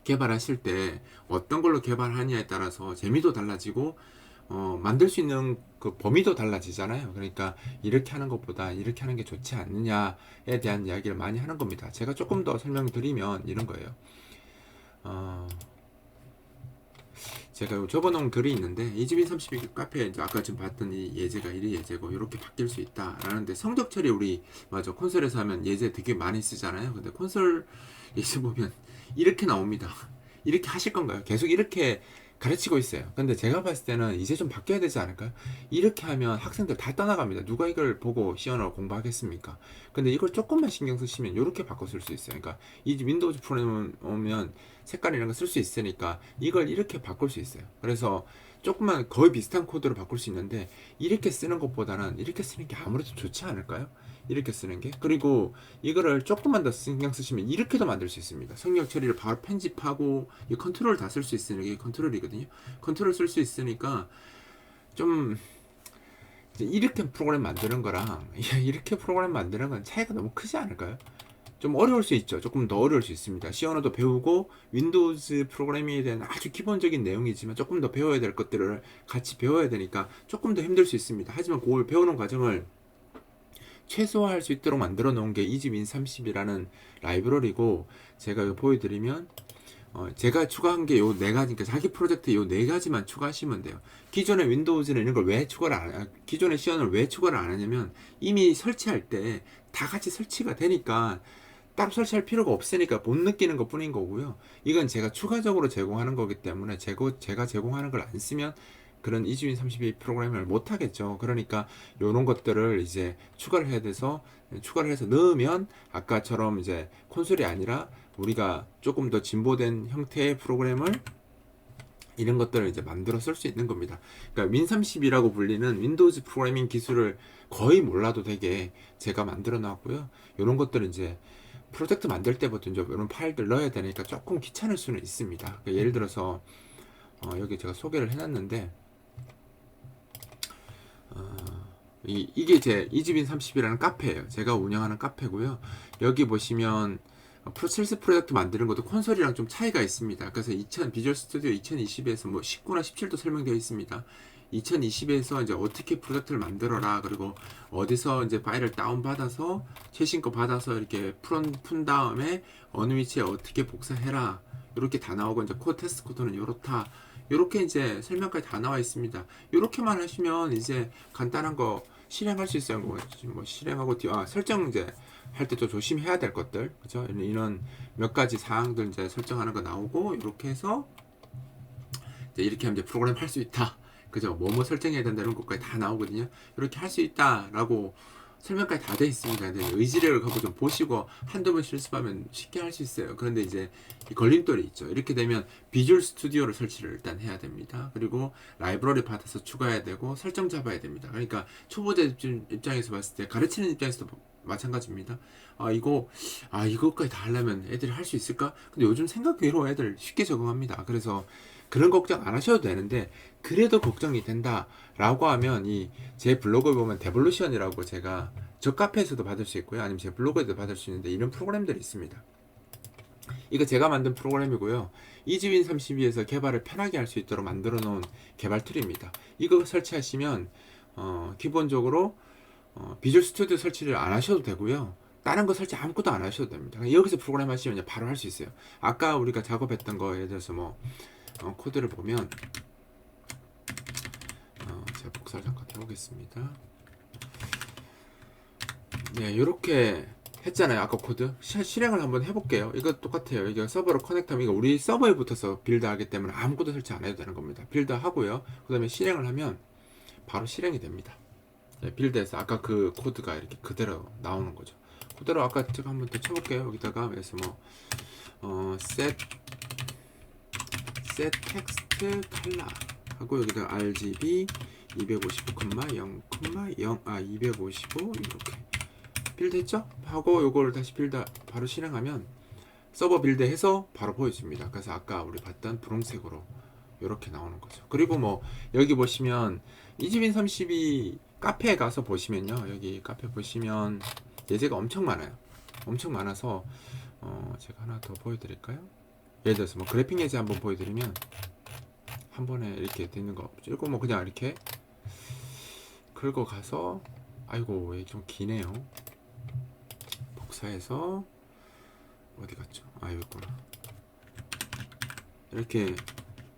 개발하실 때 어떤 걸로 개발하느냐에 따라서 재미도 달라지고 만들 수 있는 그 범위도 달라지잖아요. 그러니까 이렇게 하는 것보다 이렇게 하는 게 좋지 않느냐에 대한 이야기를 많이 하는 겁니다. 제가 조금 더 설명드리면 이런 거예요. 제가 적어놓은 글이 있는데, 이집인32 카페에 이제 아까 지금 봤던 이 예제가 이 예제고 이렇게 바뀔 수 있다라는데, 성적 처리 우리 맞아 콘솔에서 하면 예제 되게 많이 쓰잖아요. 근데 콘솔 예제 보면 이렇게 나옵니다. 이렇게 하실 건가요? 계속 이렇게 가르치고 있어요. 근데 제가 봤을 때는 이제 좀 바뀌어야 되지 않을까요? 이렇게 하면 학생들 다 떠나갑니다. 누가 이걸 보고 시연을 공부하겠습니까? 근데 이걸 조금만 신경 쓰시면 이렇게 바꿔 쓸 수 있어요. 그러니까 이 윈도우즈 프로그램 오면 색깔 이런 거 쓸 수 있으니까 이걸 이렇게 바꿀 수 있어요. 그래서 조금만 거의 비슷한 코드로 바꿀 수 있는데, 이렇게 쓰는 것보다는 이렇게 쓰는 게 아무래도 좋지 않을까요? 이렇게 쓰는 게. 그리고 이거를 조금만 더 신경 쓰시면 이렇게도 만들 수 있습니다. 성역 처리를 바로 편집하고 이 컨트롤 다 쓸 수 있으니까, 이게 컨트롤이거든요. 컨트롤 쓸 수 있으니까 좀 이제 이렇게 프로그램 만드는 거랑 이렇게 프로그램 만드는 건 차이가 너무 크지 않을까요? 좀 어려울 수 있죠. 조금 더 어려울 수 있습니다. C 언어도 배우고 윈도우즈 프로그래밍에 대한 아주 기본적인 내용이지만 조금 더 배워야 될 것들을 같이 배워야 되니까 조금 더 힘들 수 있습니다. 하지만 그걸 배우는 과정을 최소화할 수 있도록 만들어 놓은 게 EasyWin30이라는 라이브러리고, 제가 이거 보여드리면 제가 추가한 게 요 네 가지, 그러니까 자기 프로젝트 요 네 가지만 추가하시면 돼요. 기존의 윈도우즈는 이런 걸 왜 추가를 안, 기존의 시연을 왜 추가를 안 하냐면 이미 설치할 때 다 같이 설치가 되니까 따로 설치할 필요가 없으니까 못 느끼는 것 뿐인 거고요. 이건 제가 추가적으로 제공하는 거기 때문에 제가 제공하는 걸 안 쓰면 그런 이즈윈 32 프로그램을 못 하겠죠. 그러니까 이런 것들을 이제 추가를 해야 돼서, 추가를 해서 넣으면 아까처럼 이제 콘솔이 아니라 우리가 조금 더 진보된 형태의 프로그램을, 이런 것들을 이제 만들어 쓸 수 있는 겁니다. 그러니까 윈30이라고 불리는 윈도우즈 프로그래밍 기술을 거의 몰라도 되게 제가 만들어 놨고요. 이런 것들은 이제 프로젝트 만들 때부터 이제 이런 파일들 넣어야 되니까 조금 귀찮을 수는 있습니다. 그러니까 예를 들어서 여기 제가 소개를 해놨는데, 이게 제 이즈윈30이라는 카페예요. 제가 운영하는 카페고요. 여기 보시면 실습 프로젝트 만드는 것도 콘솔이랑 좀 차이가 있습니다. 그래서 비주얼 스튜디오 2020에서 뭐 19나 17도 설명되어 있습니다. 2020에서 이제 어떻게 프로젝트를 만들어라, 그리고 어디서 이제 파일을 다운받아서 최신 거 받아서 이렇게 푼 다음에 어느 위치에 어떻게 복사해라, 이렇게 다 나오고, 이제 테스트 코드는 이렇다, 이렇게 이제 설명까지 다 나와 있습니다. 이렇게만 하시면 이제 간단한 거 실행할 수 있어요. 뭐 실행하고 설정 이제 할 때 좀 조심해야 될 것들, 그죠? 이런 몇 가지 사항들 이제 설정하는 거 나오고, 이렇게 해서 이제 이렇게 하면 이제 프로그램 할 수 있다, 그죠? 뭐뭐 설정해야 된다, 이런 것까지 다 나오거든요. 이렇게 할 수 있다라고 설명까지 다 돼 있습니다. 근데 의지력을 갖고 좀 보시고 한두 번 실습하면 쉽게 할 수 있어요. 그런데 이제 이 걸림돌이 있죠. 이렇게 되면 비주얼 스튜디오를 설치를 일단 해야 됩니다. 그리고 라이브러리 받아서 추가해야 되고 설정 잡아야 됩니다. 그러니까 초보자 입장에서 봤을 때, 가르치는 입장에서도 마찬가지입니다. 이것까지 다 하려면 애들이 할 수 있을까? 근데 요즘 생각외로 애들 쉽게 적응합니다. 그래서 그런 걱정 안 하셔도 되는데, 그래도 걱정이 된다 라고 하면 이 제 블로그에 보면 데볼루션이라고, 제가 저 카페에서도 받을 수 있고요, 아니면 제 블로그에도 받을 수 있는데, 이런 프로그램들이 있습니다. 이거 제가 만든 프로그램이고요. 이즈윈 32에서 개발을 편하게 할 수 있도록 만들어 놓은 개발 툴입니다. 이거 설치하시면 기본적으로 비주얼 스튜디오 설치를 안 하셔도 되고요. 다른 거 설치 아무것도 안 하셔도 됩니다. 여기서 프로그램 하시면 바로 할 수 있어요. 아까 우리가 작업했던 거에 대해서 코드를 보면, 제가 복사를 잠깐 해보겠습니다. 네, 이렇게 했잖아요. 아까 코드 실행을 한번 해볼게요. 이거 똑같아요. 이게 서버로 커넥트하면, 이거 우리 서버에 붙어서 빌드하기 때문에 아무것도 설치 안 해도 되는 겁니다. 빌드하고요, 그 다음에 실행을 하면 바로 실행이 됩니다. 네, 빌드에서 아까 그 코드가 이렇게 그대로 나오는 거죠. 그대로 아까 제가 한번 더 쳐볼게요. 여기다가 그래서 set 텍스트 컬러 하고, 여기다 RGB 255,0,0, 255 이렇게 빌드 했죠? 하고 요거를 다시 빌드 바로 실행하면 서버 빌드 해서 바로 보여줍니다. 그래서 아까 우리 봤던 분홍색으로 이렇게 나오는 거죠. 그리고 여기 보시면 이즈윈 32 카페에 가서 보시면요, 여기 카페 보시면 예제가 엄청 많아요. 엄청 많아서 제가 하나 더 보여드릴까요? 예를 들어서 그래픽 예제 한번 보여드리면, 한 번에 이렇게 되는 거 없죠. 이거 그냥 이렇게 긁어 가서, 아이고 좀 기네요. 복사해서 어디 갔죠? 여기구나. 이렇게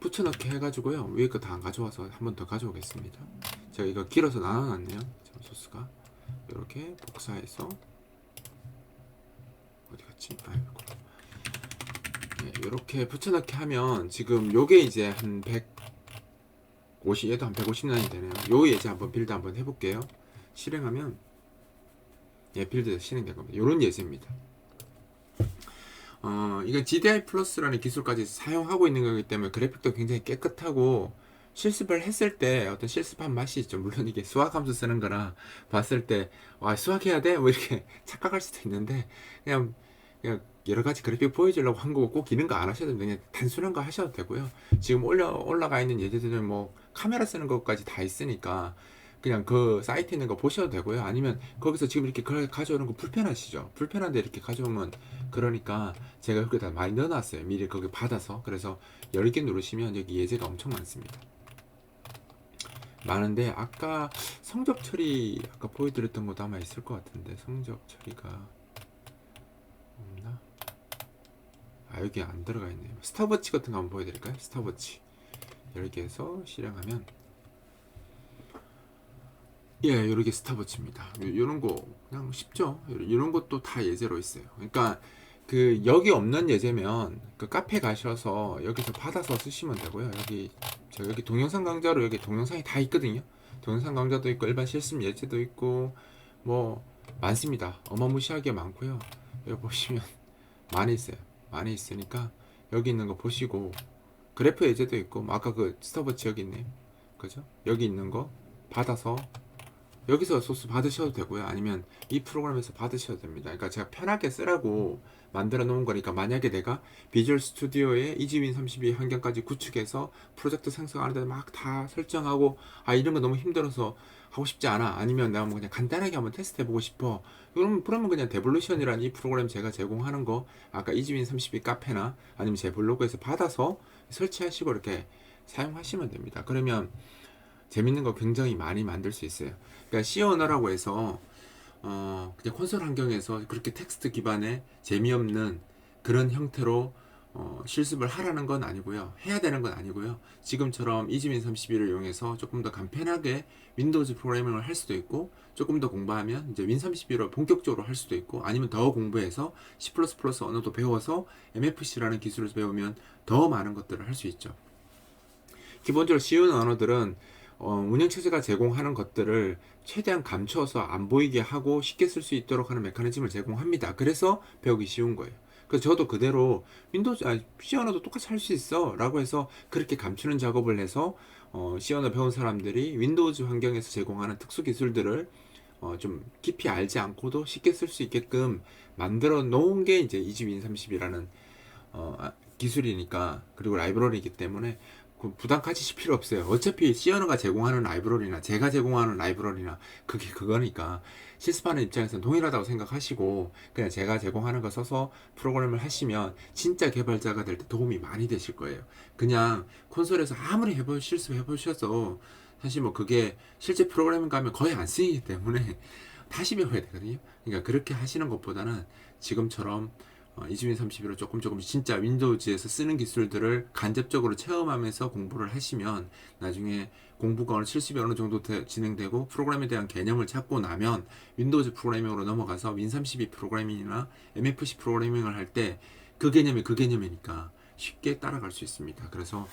붙여넣기 해가지고요, 위에 거 다 안 가져와서 한 번 더 가져오겠습니다. 제가 이거 길어서 나눠놨네요. 소스가 이렇게 복사해서 어디 갔지? 여기구나. 네, 이렇게 붙여넣기 하면 지금 요게 이제 한 150, 얘도 한 150라인이 되네요. 요 예제 한번 빌드 한번 해볼게요. 실행하면 빌드에서 실행된 겁니다. 요런 예제입니다. 이건 GDI 플러스라는 기술까지 사용하고 있는 거기 때문에 그래픽도 굉장히 깨끗하고, 실습을 했을 때 어떤 실습한 맛이 있죠. 물론 이게 수학 함수 쓰는 거라 봤을 때 수학해야 돼? 이렇게 착각할 수도 있는데, 그냥 여러 가지 그래픽 보여주려고 한 거고, 꼭 이런 거 안 하셔도 됩니다. 그냥 단순한 거 하셔도 되고요. 지금 올라가 있는 예제들은 카메라 쓰는 것까지 다 있으니까 그냥 그 사이트에 있는 거 보셔도 되고요. 아니면 거기서 지금 이렇게 가져오는 거 불편하시죠? 불편한데 이렇게 가져오면, 그러니까 제가 여기다 많이 넣어놨어요. 미리 거기 받아서. 그래서 10개 누르시면 여기 예제가 엄청 많습니다. 많은데 아까 성적 처리 아까 보여드렸던 것도 아마 있을 것 같은데, 성적 처리가 없나? 아, 여기 안 들어가 있네요. 스탑워치 같은 거 한번 보여드릴까요? 스탑워치 10개에서 실행하면, 예, 이렇게 스탑워치입니다. 이런 거 그냥 쉽죠. 이런 것도 다 예제로 있어요. 그러니까 그 여기 없는 예제면 그 카페 가셔서 여기서 받아서 쓰시면 되고요. 여기 제가 여기 동영상 강좌로 여기 동영상이 다 있거든요. 동영상 강좌도 있고 일반 실습 예제도 있고 뭐 많습니다. 어마무시하게 많고요. 여기 보시면 많이 있어요. 많이 있으니까 여기 있는 거 보시고, 그래프 예제도 있고 뭐 아까 그 스탑워치 여기 있네요. 그죠? 여기 있는 거 받아서 여기서 소스 받으셔도 되고요. 아니면 이 프로그램에서 받으셔도 됩니다. 그러니까 제가 편하게 쓰라고 만들어 놓은 거니까, 만약에 내가 비주얼 스튜디오에 이지윈 32 환경까지 구축해서 프로젝트 생성하는데 막 다 설정하고, 아 이런 거 너무 힘들어서 하고 싶지 않아, 아니면 내가 뭐 그냥 간단하게 한번 테스트 해보고 싶어, 그러면 그냥 데볼루션이라는 이 프로그램 제가 제공하는 거, 아까 이지윈 32 카페나 아니면 제 블로그에서 받아서 설치하시고 이렇게 사용하시면 됩니다. 그러면 재밌는 거 굉장히 많이 만들 수 있어요. 그러니까 C 언어라고 해서 그냥 콘솔 환경에서 그렇게 텍스트 기반의 재미없는 그런 형태로 실습을 하라는 건 아니고요. 해야 되는 건 아니고요. 지금처럼 이지민 31을 이용해서 조금 더 간편하게 윈도우즈 프로그래밍을 할 수도 있고, 조금 더 공부하면 이제 윈 31을 본격적으로 할 수도 있고, 아니면 더 공부해서 C++ 언어도 배워서 MFC라는 기술을 배우면 더 많은 것들을 할 수 있죠. 기본적으로 쉬운 언어들은 운영체제가 제공하는 것들을 최대한 감춰서 안 보이게 하고 쉽게 쓸 수 있도록 하는 메커니즘을 제공합니다. 그래서 배우기 쉬운 거예요. 그래서 저도 그대로 C 언어도 똑같이 할 수 있어 라고 해서 그렇게 감추는 작업을 해서 C 언어 배운 사람들이 윈도우즈 환경에서 제공하는 특수 기술들을 좀 깊이 알지 않고도 쉽게 쓸 수 있게끔 만들어 놓은 게 이제 이지윈 30이라는 기술이니까, 그리고 라이브러리이기 때문에 부담 가지실 필요 없어요. 어차피 C 언어가 제공하는 라이브러리나 제가 제공하는 라이브러리나 그게 그거니까 실습하는 입장에서는 동일하다고 생각하시고 그냥 제가 제공하는 거 써서 프로그램을 하시면 진짜 개발자가 될 때 도움이 많이 되실 거예요. 그냥 콘솔에서 아무리 실습 해보셔도 사실 뭐 그게 실제 프로그래밍 가면 거의 안 쓰이기 때문에 다시 배워야 되거든요. 그러니까 그렇게 하시는 것보다는 지금처럼 이주민 31로 조금 진짜 윈도우즈에서 쓰는 기술들을 간접적으로 체험하면서 공부를 하시면 나중에 공부가 어느 70이 어느 정도 진행되고 프로그램에 대한 개념을 찾고 나면 윈도우즈 프로그래밍으로 넘어가서 윈32 프로그래밍이나 MFC 프로그래밍을 할 때 그 개념이 그 개념이니까 쉽게 따라갈 수 있습니다. 그래서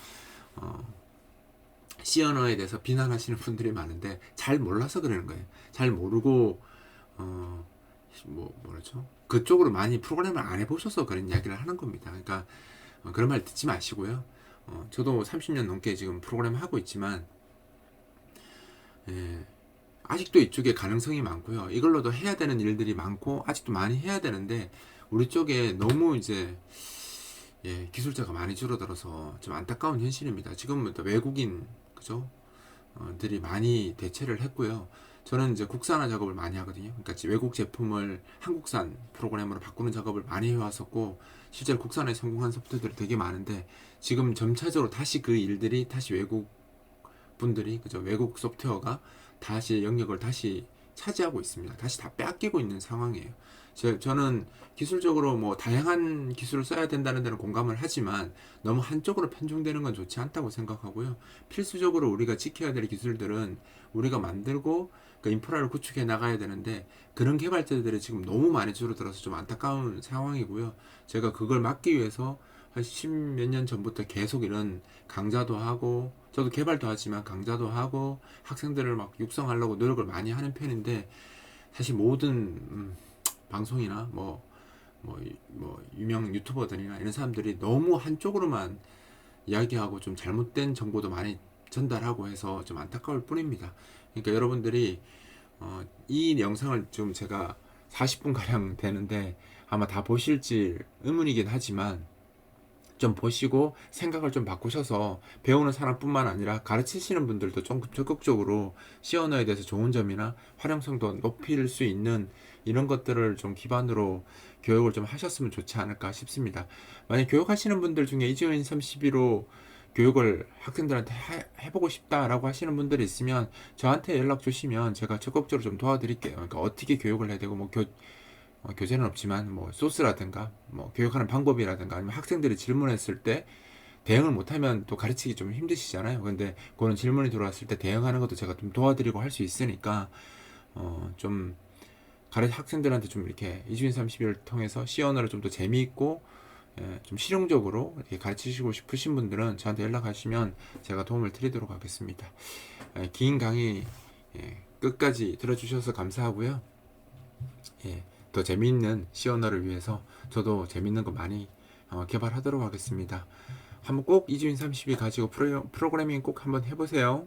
C 언어에 대해서 비난하시는 분들이 많은데 잘 몰라서 그러는 거예요. 잘 모르고 뭐라죠? 그쪽으로 많이 프로그램을 안 해보셔서 그런 이야기를 하는 겁니다. 그러니까 그런 말 듣지 마시고요. 저도 30년 넘게 지금 프로그램 하고 있지만 아직도 이쪽에 가능성이 많고요. 이걸로도 해야 되는 일들이 많고 아직도 많이 해야 되는데 우리 쪽에 너무 이제 기술자가 많이 줄어들어서 좀 안타까운 현실입니다. 지금은 또 외국인 그죠? 들이 많이 대체를 했고요. 저는 이제 국산화 작업을 많이 하거든요. 그러니까 외국 제품을 한국산 프로그램으로 바꾸는 작업을 많이 해왔었고 실제로 국산화에 성공한 소프트들이 되게 많은데 지금 점차적으로 다시 그 일들이 다시 외국 분들이 그죠? 외국 소프트웨어가 다시 영역을 다시 차지하고 있습니다. 다시 다 뺏기고 있는 상황이에요. 저는 기술적으로 뭐 다양한 기술을 써야 된다는 데는 공감을 하지만 너무 한쪽으로 편중되는 건 좋지 않다고 생각하고요. 필수적으로 우리가 지켜야 될 기술들은 우리가 만들고 그 인프라를 구축해 나가야 되는데 그런 개발자들이 지금 너무 많이 줄어들어서 좀 안타까운 상황이고요. 제가 그걸 막기 위해서 한 10몇 년 전부터 계속 이런 강좌도 하고 저도 개발도 하지만 강좌도 하고 학생들을 막 육성하려고 노력을 많이 하는 편인데 사실 모든 방송이나 유명 유튜버들이나 이런 사람들이 너무 한쪽으로만 이야기하고 좀 잘못된 정보도 많이 전달하고 해서 좀 안타까울 뿐입니다. 그러니까 여러분들이 이 영상을 좀 제가 40분 가량 되는데 아마 다 보실지 의문이긴 하지만 좀 보시고 생각을 좀 바꾸셔서 배우는 사람뿐만 아니라 가르치시는 분들도 좀 적극적으로 C 언어에 대해서 좋은 점이나 활용성도 높일 수 있는 이런 것들을 좀 기반으로 교육을 좀 하셨으면 좋지 않을까 싶습니다. 만약 교육하시는 분들 중에 이주인 32로 교육을 학생들한테 해보고 싶다라고 하시는 분들이 있으면 저한테 연락 주시면 제가 적극적으로 좀 도와드릴게요. 그러니까 어떻게 교육을 해야 되고, 뭐 교재는 없지만 뭐 소스라든가 뭐 교육하는 방법이라든가, 아니면 학생들이 질문했을 때 대응을 못하면 또 가르치기 좀 힘드시잖아요. 근데 그런 질문이 들어왔을 때 대응하는 것도 제가 좀 도와드리고 할 수 있으니까 좀 학생들한테 좀 이렇게 이주인 30일을 통해서 C 언어를 좀 더 재미있고 좀 실용적으로 이렇게 가르치시고 싶으신 분들은 저한테 연락하시면 제가 도움을 드리도록 하겠습니다. 긴 강의 끝까지 들어주셔서 감사하고요. 더 재미있는 C 언어를 위해서 저도 재미있는 거 많이 개발하도록 하겠습니다. 한번 꼭 이주인 30일 가지고 프로그래밍 꼭 한번 해보세요.